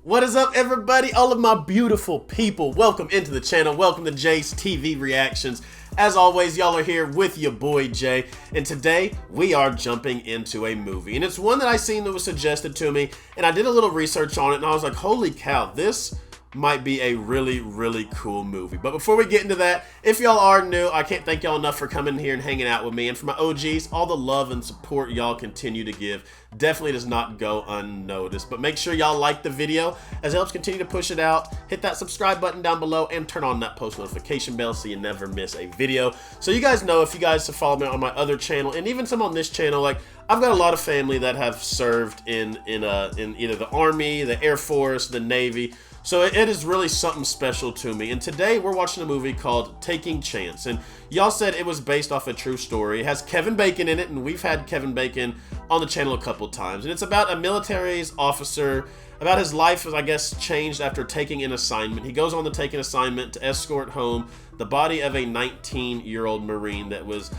What is up, everybody? All of my beautiful people, welcome into the channel. Welcome to Jay's TV Reactions. As always, y'all are here with your boy Jay, and today we are jumping into a movie, and it's one that I seen that was suggested to me, and I did a little research on it, and I was like, holy cow, this might be a really cool movie. But before we get into that, if y'all are new, I can't thank y'all enough for coming here and hanging out with me. And for my OGs, all the love and support y'all continue to give definitely does not go unnoticed. But make sure y'all like the video as it helps continue to push it out. Hit that subscribe button down below and turn on that post notification bell so you never miss a video. So you guys know, if you guys have followed me on my other channel and even some on this channel, like I've got a lot of family that have served in either the Army, the Air Force, the Navy. So it is really something special to me. And today we're watching a movie called Taking Chance. And y'all said it was based off a true story. It has Kevin Bacon in it, and we've had Kevin Bacon on the channel a couple times. And it's about a military officer, about his life, I guess, changed after taking an assignment. He goes on to take an assignment to escort home the body of a 19-year-old Marine that was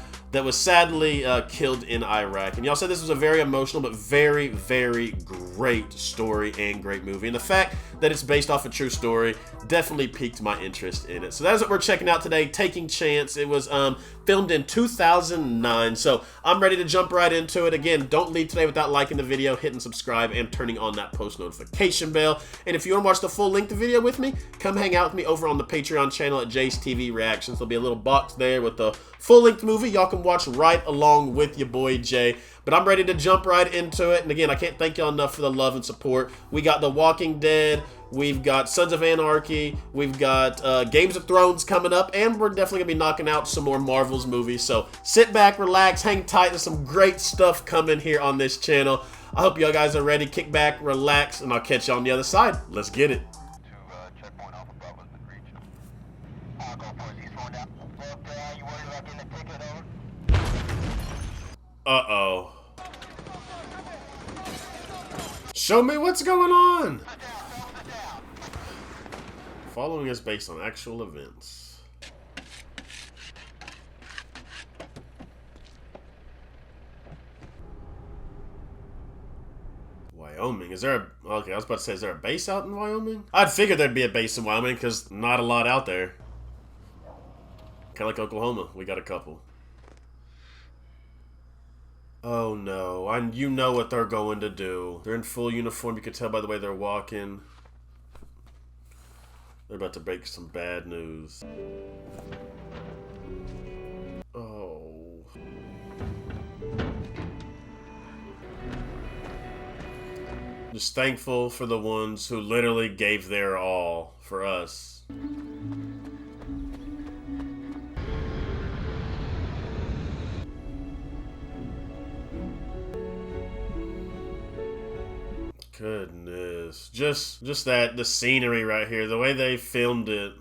sadly killed in Iraq. And y'all said this was a very emotional but very great story and great movie. And the fact that it's based off a true story definitely piqued my interest in it. So that's what we're checking out today, Taking Chance. It was filmed in 2009. So I'm ready to jump right into it. Again, don't leave today without liking the video, hitting subscribe, and turning on that post notification bell. And if you want to watch the full length video with me, come hang out with me over on the Patreon channel at Jay's TV Reactions. There'll be a little box there with the full-length movie y'all can watch right along with your boy Jay. But I'm ready to jump right into it. And again, I can't thank y'all enough for the love and support. We got The Walking Dead, we've got Sons of Anarchy, we've got Games of Thrones coming up, and we're definitely gonna be knocking out some more Marvel's movies. So sit back, relax, hang tight. There's some great stuff coming here on this channel. I hope y'all guys are ready. Kick back, relax, and I'll catch y'all on the other side. Let's get it. Uh-oh. Show me what's going on. Following is based on actual events. Wyoming. Is there a... Okay, I was about to say, is there a base out in Wyoming? I'd figure there'd be a base in Wyoming because not a lot out there. Kind of like Oklahoma. We got a couple. Oh no, you know what they're going to do. They're in full uniform, you can tell by the way they're walking. They're about to break some bad news. Oh. Just thankful for the ones who literally gave their all for us. Goodness, just the scenery right here, the way they filmed it.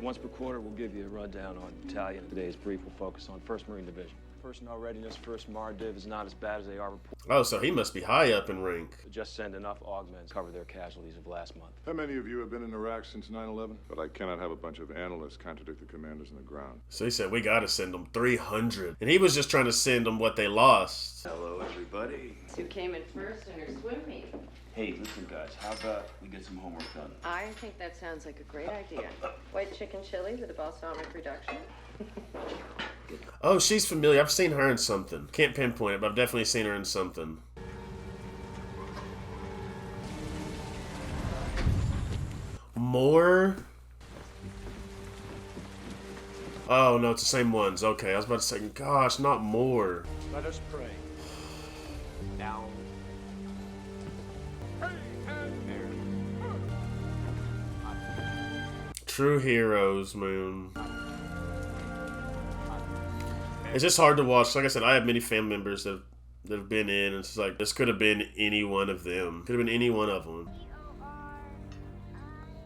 Once per quarter, we'll give you a rundown on battalion. Today's brief will focus on 1st Marine Division. Personnel readiness, 1st MAR Div is not as bad as they are reported. Oh, so he must be high up in rank. Just send enough augments to cover their casualties of last month. How many of you have been in Iraq since 9/11? But I cannot have a bunch of analysts contradict the commanders on the ground. So he said, we gotta send them 300. And he was just trying to send them what they lost. Hello, everybody. Who came in first in her swim meet? Hey, listen, guys, how about we get some homework done? I think that sounds like a great idea. White chicken chili with a balsamic reduction. Oh, she's familiar. I've seen her in something. Can't pinpoint it, but I've definitely seen her in something. More? Oh, no, it's the same ones. Okay, I was about to say, gosh, not more. Let us pray. Down. True heroes, man. It's just hard to watch. Like I said, I have many family members that have been in, and it's just like, this could have been any one of them. Could have been any one of them.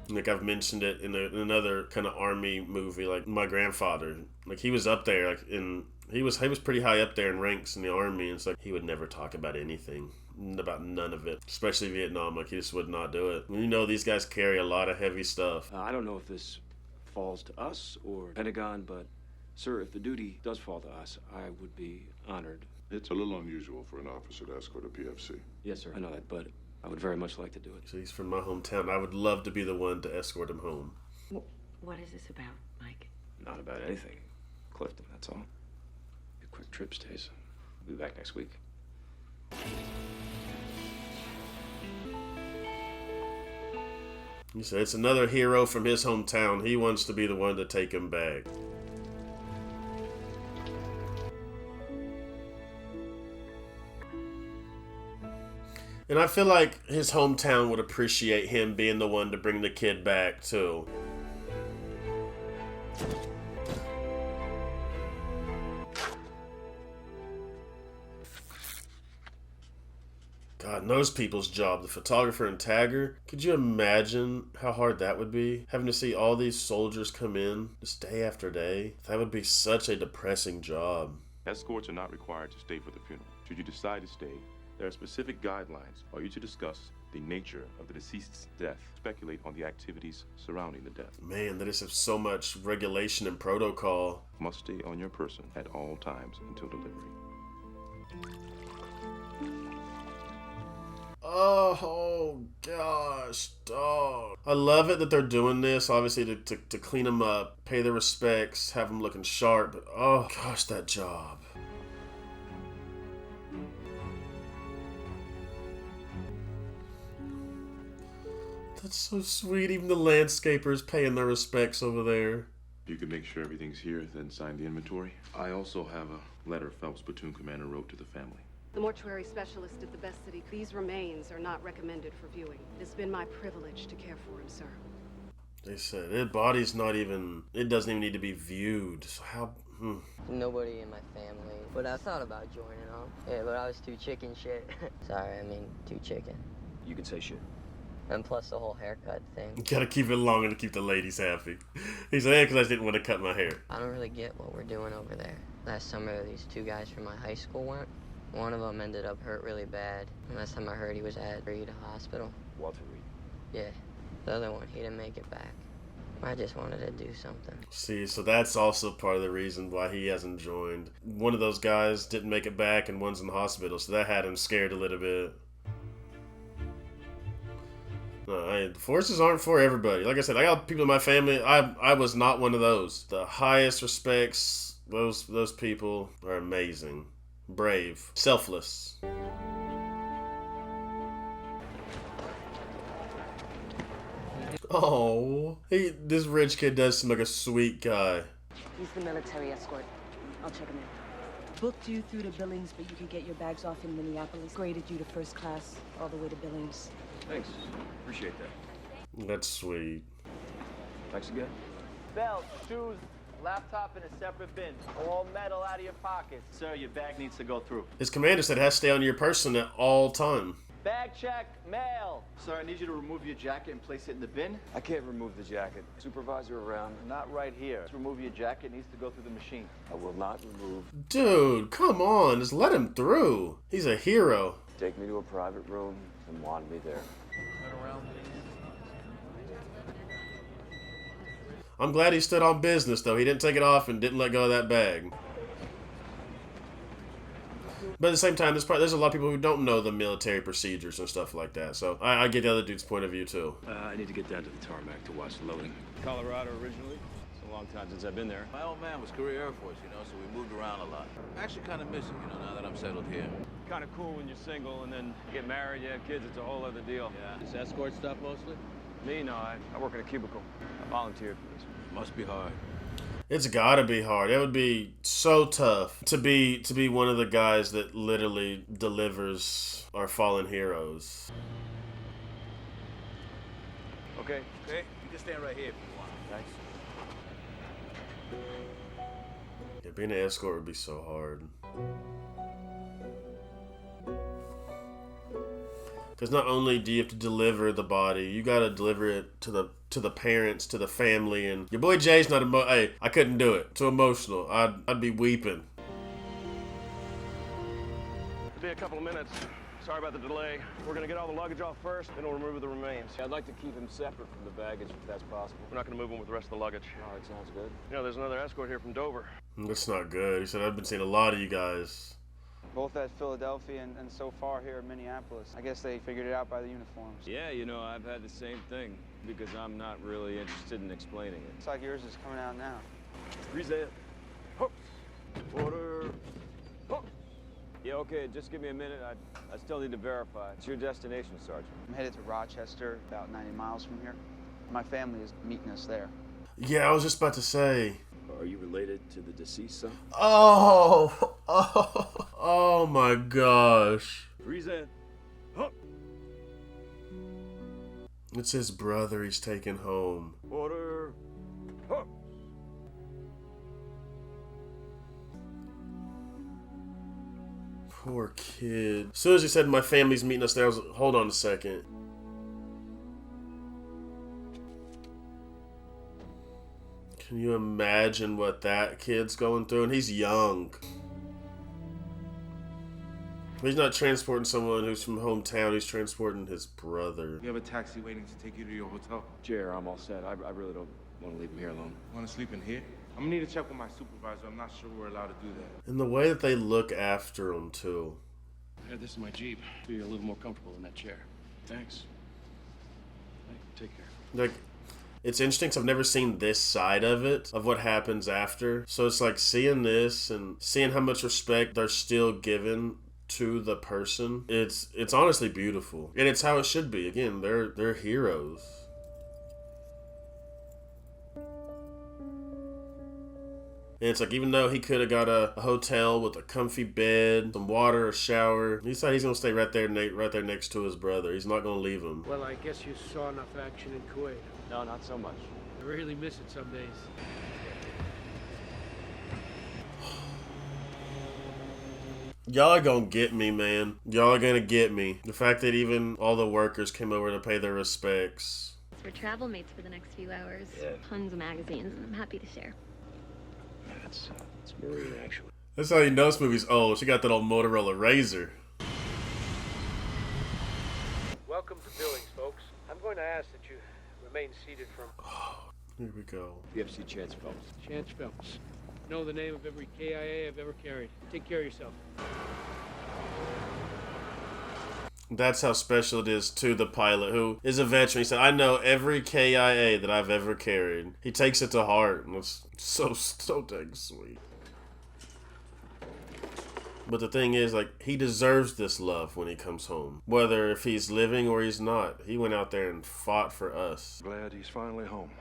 Like I've mentioned it in another kind of Army movie, like my grandfather. Like he was up there, like he was pretty high up there in ranks in the Army, and it's like he would never talk about anything. About none of it, especially Vietnam. Like he just would not do it. You know, these guys carry a lot of heavy stuff. I don't know if this falls to us or Pentagon, but sir, if the duty does fall to us, I would be honored. It's a little unusual for an officer to escort a PFC. Yes, sir. I know that, but I would very much like to do it. So he's from my hometown. I would love to be the one to escort him home. What is this about, Mike? Not about anything. Clifton, that's all. A quick trip, Stace. We'll be back next week. He said it's another hero from his hometown. He wants to be the one to take him back. And I feel like his hometown would appreciate him being the one to bring the kid back, too. God knows people's job, the photographer and tagger. Could you imagine how hard that would be? Having to see all these soldiers come in just day after day? That would be such a depressing job. Escorts are not required to stay for the funeral. Should you decide to stay, there are specific guidelines for you to discuss the nature of the deceased's death, speculate on the activities surrounding the death. Man, that is so much regulation and protocol. Must stay on your person at all times until delivery. Oh gosh, dog. I love it that they're doing this, obviously to clean them up, pay their respects, have them looking sharp, but oh gosh, that job. That's so sweet, even the landscapers paying their respects over there. You can make sure everything's here, then sign the inventory. I also have a letter Phelps platoon commander wrote to the family. The mortuary specialist at the best city. These remains are not recommended for viewing. It's been my privilege to care for him, sir. They said his body's not even, it doesn't even need to be viewed. So how, Nobody in my family, but I thought about joining them. Yeah, but I was too chicken shit. Sorry, I mean too chicken. You can say shit. And plus the whole haircut thing. You gotta keep it longer to keep the ladies happy. He said, yeah, because I just didn't want to cut my hair. I don't really get what we're doing over there. Last summer, these two guys from my high school went. One of them ended up hurt really bad. And last time I heard, he was at Reed Hospital. Walter Reed. Yeah. The other one, he didn't make it back. I just wanted to do something. See, so that's also part of the reason why he hasn't joined. One of those guys didn't make it back and one's in the hospital, so that had him scared a little bit. No, the forces aren't for everybody. Like I said, I got people in my family. I was not one of those. The highest respects. Those people are amazing. Brave. Selfless. Oh, this rich kid does seem like a sweet guy. He's the military escort. I'll check him in. Booked you through to Billings, but you can get your bags off in Minneapolis. Graded you to first class, all the way to Billings. Thanks. Appreciate that. That's sweet. Thanks again. Belt, shoes, laptop in a separate bin. All metal out of your pockets. Sir, your bag needs to go through. His commander said it has to stay on your person at all time. Bag check, mail. Sir, I need you to remove your jacket and place it in the bin. I can't remove the jacket. Supervisor around. Not right here. Just remove your jacket. It needs to go through the machine. I will not remove. Dude, come on. Just let him through. He's a hero. Take me to a private room and wand me there. I'm glad he stood on business, though. He didn't take it off and didn't let go of that bag. But at the same time, there's a lot of people who don't know the military procedures and stuff like that. So I get the other dude's point of view, too. I need to get down to the tarmac to watch the loading. Colorado originally. It's a long time since I've been there. My old man was career Air Force, so we moved around a lot. I actually kind of miss it, now that I'm settled here. Kind of cool when you're single and then get married, you have kids, it's a whole other deal. Yeah. Is escort stuff mostly? Me, no, I work in a cubicle. I volunteered for this. Must be hard. It's gotta be hard. It would be so tough to be one of the guys that literally delivers our fallen heroes. Okay. Okay, you can stand right here if you want. Thanks. Yeah, being an escort would be so hard. Because not only do you have to deliver the body, you gotta deliver it to the parents, to the family, and your boy Jay's not hey, I couldn't do it. Too emotional. I'd be weeping. It'll be a couple of minutes. Sorry about the delay. We're gonna get all the luggage off first, then we'll remove the remains. I'd like to keep him separate from the baggage if that's possible. We're not gonna move him with the rest of the luggage. All right, sounds good. There's another escort here from Dover. That's not good. He said, I've been seeing a lot of you guys. both at Philadelphia and so far here at Minneapolis. I guess they figured it out by the uniforms. Yeah, you know, I've had the same thing because I'm not really interested in explaining it. It's like yours is coming out now. Reset. Hooks. Order. Hooks. Yeah, okay, just give me a minute. I still need to verify. It's your destination, Sergeant. I'm headed to Rochester, about 90 miles from here. My family is meeting us there. Yeah, I was just about to say. Are you related to the deceased son? Oh my gosh. Reset. Hook. It's his brother he's taking home. Order. Hook. Poor kid. As soon as he said my family's meeting us there, I was like, hold on a second. Can you imagine what that kid's going through? And he's young. He's not transporting someone who's from hometown. He's transporting his brother. You have a taxi waiting to take you to your hotel? Jer, I'm all set. I really don't want to leave him here alone. Want to sleep in here? I'm gonna need to check with my supervisor. I'm not sure we're allowed to do that. And the way that they look after him, too. Yeah, this is my Jeep. You're a little more comfortable in that chair. Thanks. Hey, take care. Like, it's interesting because I've never seen this side of it, of what happens after. So it's like seeing this and seeing how much respect they're still given to the person. It's honestly beautiful. And it's how it should be. Again, they're heroes. And it's like, even though he could have got a hotel with a comfy bed, some water, a shower, he said he's going to stay right there next to his brother. He's not going to leave him. Well, I guess you saw enough action in Kuwait. No, not so much. I really miss it some days. Y'all are gonna get me, man. Y'all are gonna get me. The fact that even all the workers came over to pay their respects. We're travel mates for the next few hours. Yeah. Tons of magazines, and I'm happy to share. It's Maureen, actually. That's how you know this movie's old. She got that old Motorola Razor. Welcome to Billings, folks. I'm going to ask that you remain seated for... Here we go. UFC Chance Phelps. Chance Phelps. Know the name of every KIA I've ever carried. Take care of yourself. That's how special it is to the pilot, who is a veteran. He said, I know every KIA that I've ever carried. He takes it to heart, and it's so dang sweet. But the thing is, like, he deserves this love when he comes home. Whether if he's living or he's not. He went out there and fought for us. Glad he's finally home.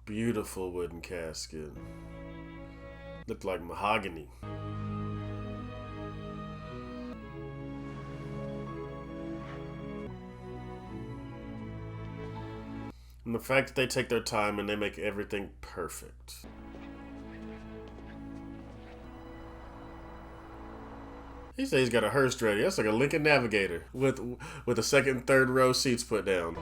Beautiful wooden casket. Looked like mahogany. And the fact that they take their time and they make everything perfect. He said he's got a Hearst ready. That's like a Lincoln Navigator with the second and third row seats put down.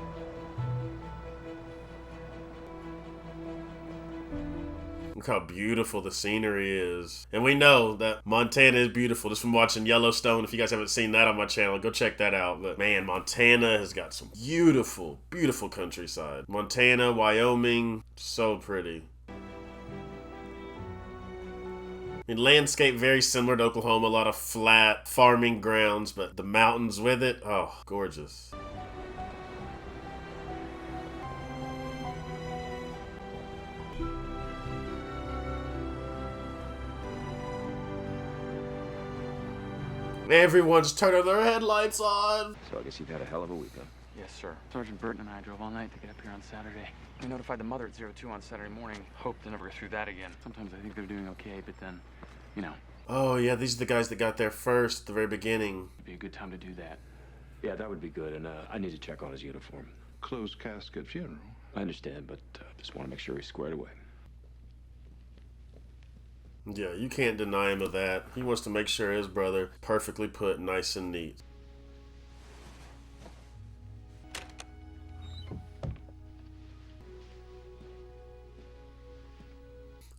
Look how beautiful the scenery is. And we know that Montana is beautiful just from watching Yellowstone. If you guys haven't seen that on my channel, go check that out. But man, Montana has got some beautiful, beautiful countryside. Montana, Wyoming, so pretty. I mean, landscape very similar to Oklahoma. A lot of flat farming grounds, but the mountains with it, oh, gorgeous. Everyone's turning their headlights on. So I guess you've had a hell of a week, huh? Yes, sir. Sergeant Burton and I drove all night to get up here on Saturday. We notified the mother at 02 on Saturday morning. Hope to never go through that again. Sometimes I think they're doing okay, but then, you know. Oh, yeah, these are the guys that got there first at the very beginning. It'd be a good time to do that. Yeah, that would be good, and I need to check on his uniform. Closed casket funeral. I understand, but just want to make sure he's squared away. Yeah, you can't deny him of that. He wants to make sure his brother perfectly put, nice and neat.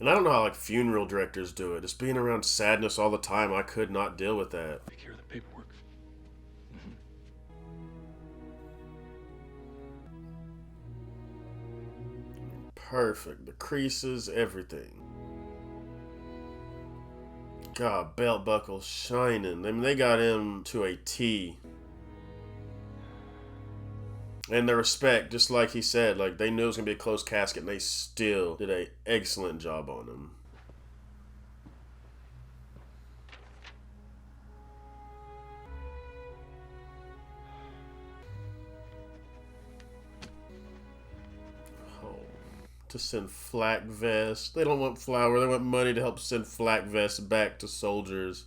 And I don't know how like funeral directors do it. Just being around sadness all the time, I could not deal with that. Take care of the paperwork. Perfect. The creases, everything. God, belt buckles shining. I mean, they got him to a T. And the respect, just like he said, like they knew it was gonna be a close casket, and they still did an excellent job on him. Oh, to send flak vests. They don't want flour, they want money to help send flak vests back to soldiers.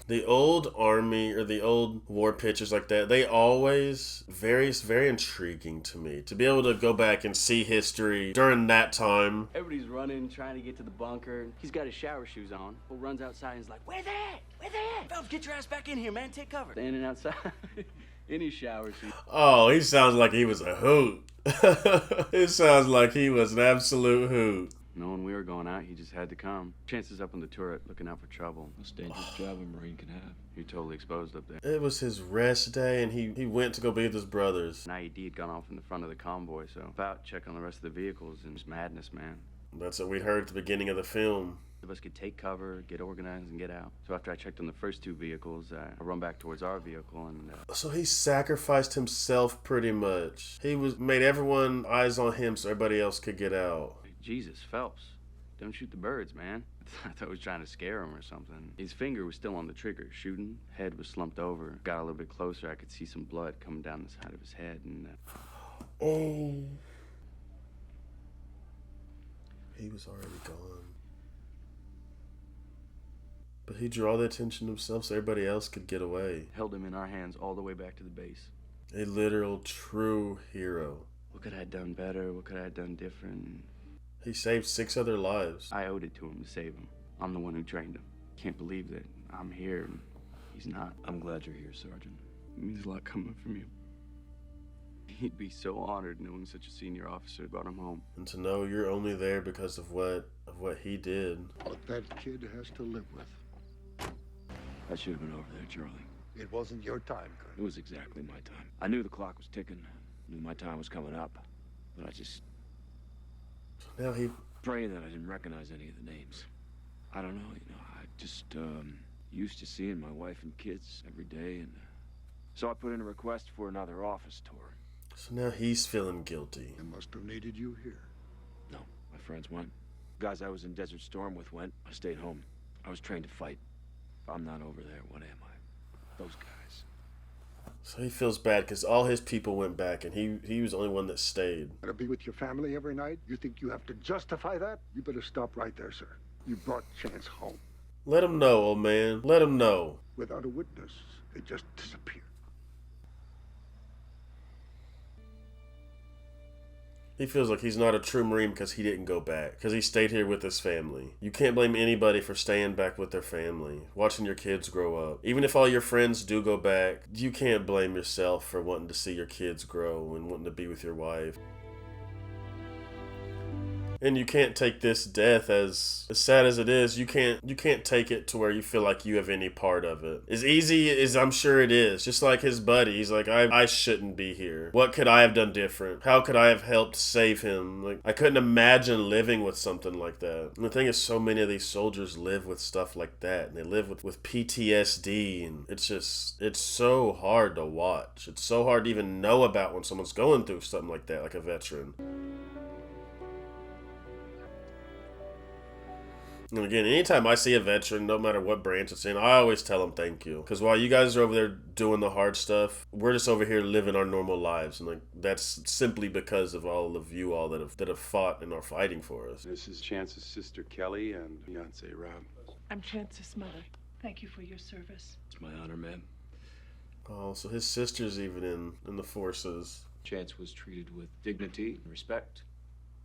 The old army or the old war pictures like that, they always very intriguing to me. To be able to go back and see history during that time. Everybody's running, trying to get to the bunker. He's got his shower shoes on. Well, runs outside and is like, "Where they at? Where they at? Phelps, get your ass back in here, man. Take cover." Standing outside in his shower shoes. Oh, he sounds like he was a hoot. It sounds like he was an absolute hoot. Knowing we were going out, he just had to come. Chances up on the turret, looking out for trouble. Most dangerous job a Marine can have. You're totally exposed up there. It was his rest day, and he went to go be with his brothers. An IED had gone off in the front of the convoy, so about check on the rest of the vehicles, and it's madness, man. That's what we heard at the beginning of the film. Of us could take cover, get organized, and get out. So after I checked on the first two vehicles, I run back towards our vehicle, and So he sacrificed himself pretty much. He made everyone eyes on him so everybody else could get out. Jesus, Phelps, don't shoot the birds, man. I thought I was trying to scare him or something. His finger was still on the trigger, shooting. Head was slumped over. Got a little bit closer, I could see some blood coming down the side of his head, and oh, he was already gone. But he drew all the attention to himself so everybody else could get away. Held him in our hands all the way back to the base. A literal true hero. What could I have done better? What could I have done different? He saved 6 other lives. I owed it to him to save him. I'm the one who trained him. Can't believe that I'm here and he's not. I'm glad you're here, Sergeant. It means a lot coming from you. He'd be so honored knowing such a senior officer brought him home. And to know you're only there because of what he did. What that kid has to live with. I should have been over there, Charlie. It wasn't your time, Colonel. It was exactly my time. I knew the clock was ticking. Knew my time was coming up. But I just... Now he... Praying that I didn't recognize any of the names. I don't know, I just, used to seeing my wife and kids every day, and... So I put in a request for another office tour. So now he's feeling guilty. They must have needed you here. No, my friends went. Guys I was in Desert Storm with went. I stayed home. I was trained to fight. If I'm not over there, what am I? Those guys. So he feels bad because all his people went back and he was the only one that stayed. To be with your family every night? You think you have to justify that? You better stop right there, sir. You brought Chance home. Let him know, old man. Let him know. Without a witness, they just disappeared. He feels like he's not a true Marine because he didn't go back. Because he stayed here with his family. You can't blame anybody for staying back with their family. Watching your kids grow up. Even if all your friends do go back, you can't blame yourself for wanting to see your kids grow and wanting to be with your wife. And you can't take this death as sad as it is. You can't take it to where you feel like you have any part of it. As easy as I'm sure it is, just like his buddy, he's like, I shouldn't be here. What could I have done different? How could I have helped save him? Like, I couldn't imagine living with something like that. And the thing is, so many of these soldiers live with stuff like that, and they live with PTSD, and it's so hard to watch. It's so hard to even know about when someone's going through something like that, like a veteran. And again, anytime I see a veteran, no matter what branch it's in, I always tell them thank you. Because while you guys are over there doing the hard stuff, we're just over here living our normal lives. And like that's simply because of all of you all that have fought and are fighting for us. This is Chance's sister, Kelly, and fiance, Rob. I'm Chance's mother. Thank you for your service. It's my honor, ma'am. Oh, so his sister's even in the forces. Chance was treated with dignity, respect,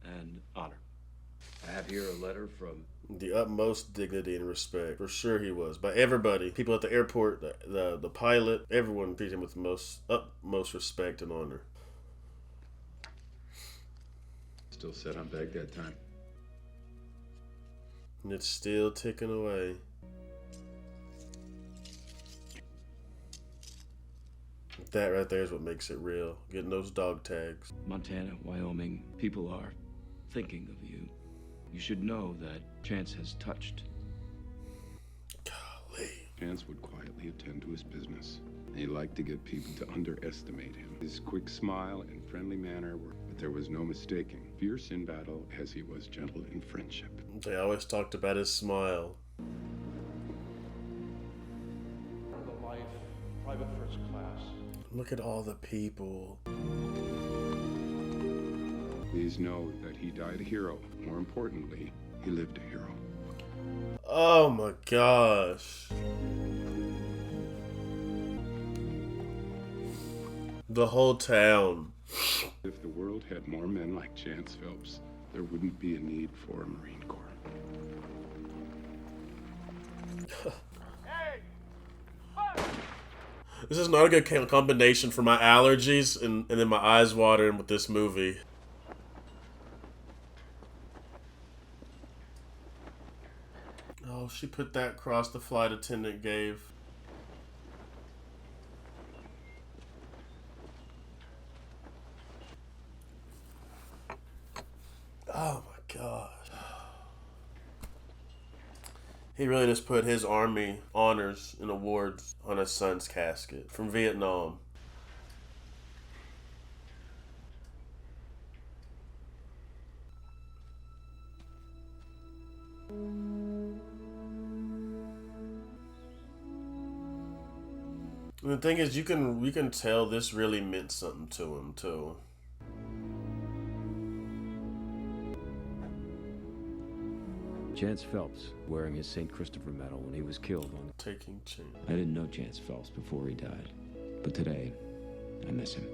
and honor. I have here a letter from... The utmost dignity and respect. For sure he was. By everybody. People at the airport, the pilot, everyone treated him with the utmost respect and honor. Still set on Baghdad time. And it's still ticking away. That right there is what makes it real. Getting those dog tags. Montana, Wyoming, people are thinking of you. You should know that Chance has touched. Golly. Chance would quietly attend to his business. He liked to get people to underestimate him. His quick smile and friendly manner were, but there was no mistaking. Fierce in battle as he was gentle in friendship. They always talked about his smile. The life, private first class. Look at all the people. Please know that he died a hero. More importantly, he lived a hero. Oh my gosh. The whole town. If the world had more men like Chance Phelps, there wouldn't be a need for a Marine Corps. This is not a good combination for my allergies and then my eyes watering with this movie. Oh, she put that cross the flight attendant gave. Oh my gosh. He really just put his Army honors and awards on his son's casket from Vietnam. And the thing is, you can tell this really meant something to him too. Chance Phelps wearing his St. Christopher medal when he was killed on Taking Chance. I didn't know Chance Phelps before he died, but today I miss him.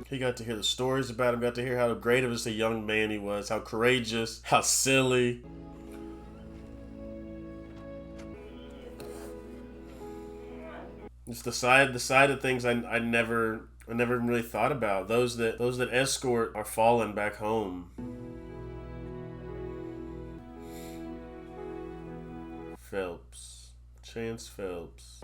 He got to hear the stories about him, got to hear how great of a young man he was, how courageous, how silly. It's the side of things I never really thought about. Those that escort our fallen back home. Phelps. Chance Phelps.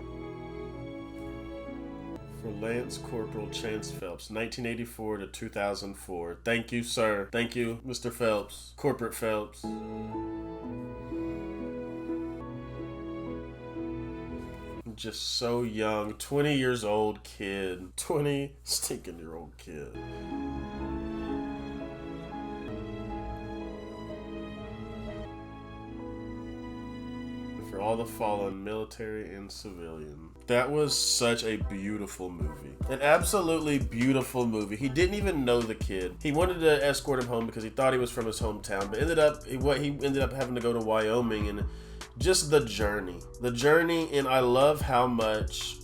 For Lance Corporal Chance Phelps, 1984 to 2004. Thank you, sir. Thank you, Mr. Phelps. Corporate Phelps. Just so young. 20 years old kid. 20 stinking year old kid. For all the fallen, military and civilian. That was such a beautiful movie. An absolutely beautiful movie. He didn't even know the kid. He wanted to escort him home because he thought he was from his hometown, but he ended up having to go to Wyoming, and just the journey, and I love how much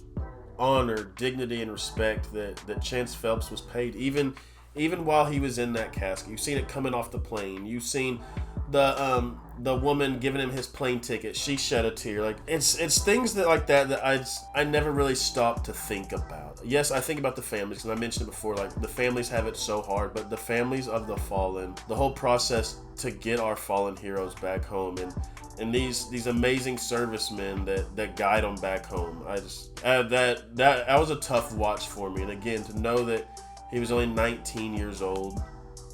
honor, dignity, and respect that Chance Phelps was paid, even while he was in that casket. You've seen it coming off the plane. You've seen the woman giving him his plane ticket. She shed a tear. Like it's things that I never really stopped to think about. Yes, I think about the families, and I mentioned it before. Like the families have it so hard, but the families of the fallen, the whole process to get our fallen heroes back home, and these amazing servicemen that guide them back home. That was a tough watch for me. And again, to know that he was only 19 years old,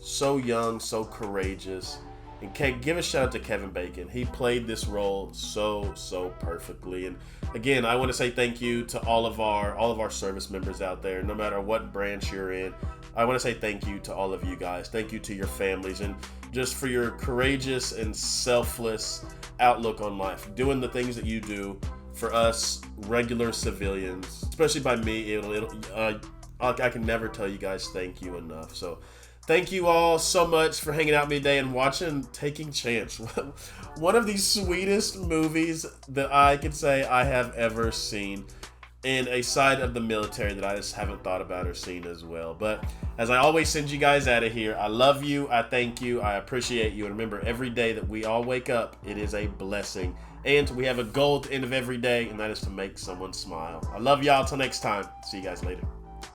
so young, so courageous. And give a shout out to Kevin Bacon. He played this role so perfectly. And again, I want to say thank you to all of our service members out there, no matter what branch you're in. I want to say thank you to all of you guys. Thank you to your families, and just for your courageous and selfless outlook on life, doing the things that you do for us regular civilians, especially by me. I can never tell you guys thank you enough. So thank you all so much for hanging out with me today and watching Taking Chance. One of the sweetest movies that I could say I have ever seen. and a side of the military that I just haven't thought about or seen as well. But as I always send you guys out of here, I love you, I thank you, I appreciate you, and remember, every day that we all wake up, it is a blessing. And we have a goal at the end of every day, and that is to make someone smile. I love y'all. Till next time. See you guys later.